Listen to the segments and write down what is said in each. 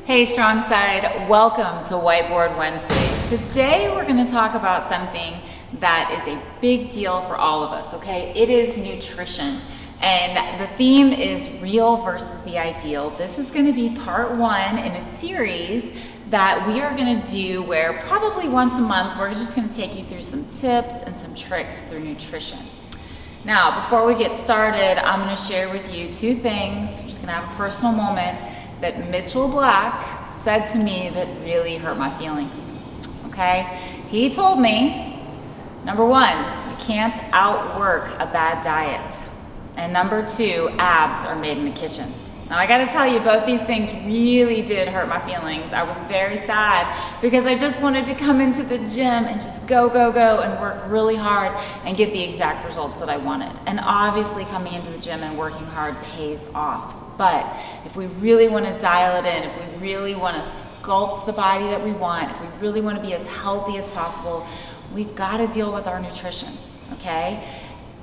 Hey Strong Side, welcome to Whiteboard Wednesday. Today we're going to talk about something that is a big deal for all of us, okay? It is nutrition. And the theme is real versus the ideal. This is going to be part one in a series that we are going to do where probably once a month we're just going to take you through some tips and some tricks through nutrition. Now, before we get started, I'm going to share with you two things. We're just going to have a personal moment that Mitchell Black said to me that really hurt my feelings, okay? He told me, number one, you can't outwork a bad diet. And number two, abs are made in the kitchen. Now I gotta tell you, both these things really did hurt my feelings. I was very sad because I just wanted to come into the gym and just go and work really hard and get the exact results that I wanted. And obviously coming into the gym and working hard pays off. But if we really want to dial it in, if we really want to sculpt the body that we want, if we really want to be as healthy as possible, we've got to deal with our nutrition, okay?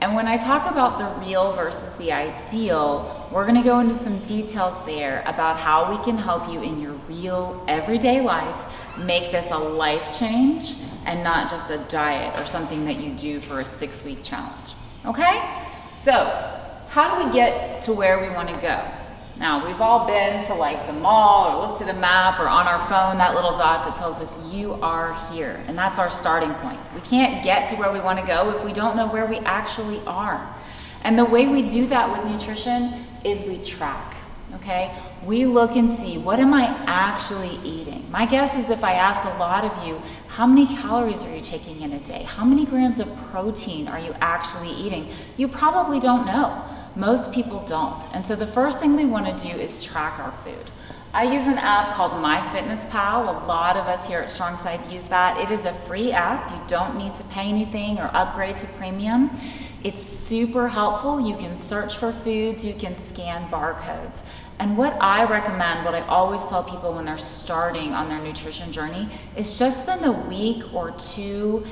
And when I talk about the real versus the ideal, we're going to go into some details there about how we can help you in your real everyday life make this a life change and not just a diet or something that you do for a 6-week challenge, okay? So how do we get to where we want to go? Now, we've all been to like the mall or looked at a map or on our phone, that little dot that tells us you are here. And that's our starting point. We can't get to where we want to go if we don't know where we actually are. And the way we do that with nutrition is we track, okay? We look and see, what am I actually eating? My guess is if I asked a lot of you, how many calories are you taking in a day? How many grams of protein are you actually eating? You probably don't know. Most people don't. And so the first thing we want to do is track our food. I use an app called MyFitnessPal. A lot of us here at StrongSide use that. It is a free app. You don't need to pay anything or upgrade to premium. It's super helpful. You can search for foods, you can scan barcodes. And what I recommend, what I always tell people when they're starting on their nutrition journey, is just spend a week or two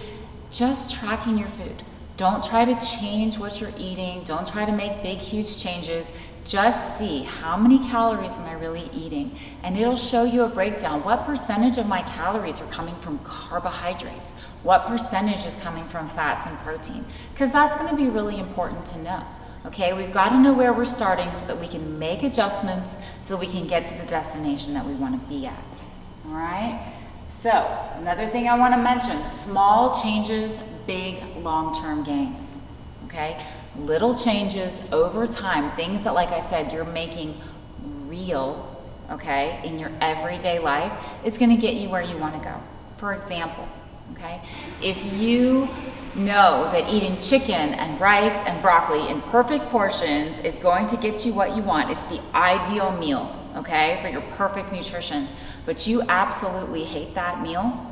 just tracking your food. Don't try to change what you're eating. Don't try to make big, huge changes. Just see how many calories am I really eating? And it'll show you a breakdown. What percentage of my calories are coming from carbohydrates? What percentage is coming from fats and protein? Because that's going to be really important to know. Okay, we've got to know where we're starting so that we can make adjustments so we can get to the destination that we want to be at. All right? So, another thing I want to mention, small changes, big long-term gains, okay? Little changes over time, things that, like I said, you're making real, okay, in your everyday life, is going to get you where you want to go. For example, okay, if you know that eating chicken and rice and broccoli in perfect portions is going to get you what you want, it's the ideal meal, okay, for your perfect nutrition, but you absolutely hate that meal,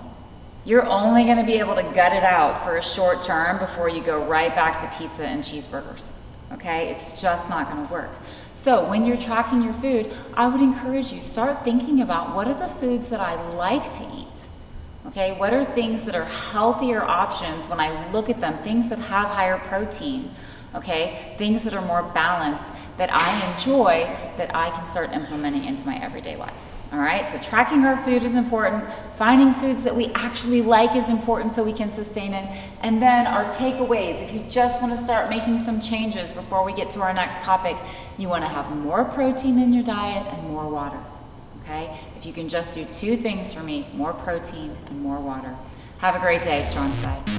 you're only going to be able to gut it out for a short term before you go right back to pizza and cheeseburgers, okay? It's just not going to work. So when you're tracking your food, I would encourage you, start thinking about what are the foods that I like to eat, okay? What are things that are healthier options when I look at them, things that have higher protein, okay? Things that are more balanced, that I enjoy, that I can start implementing into my everyday life. All right, so tracking our food is important. Finding foods that we actually like is important so we can sustain it. And then our takeaways, if you just want to start making some changes before we get to our next topic, you want to have more protein in your diet and more water, okay? If you can just do two things for me, more protein and more water. Have a great day, Strong Side.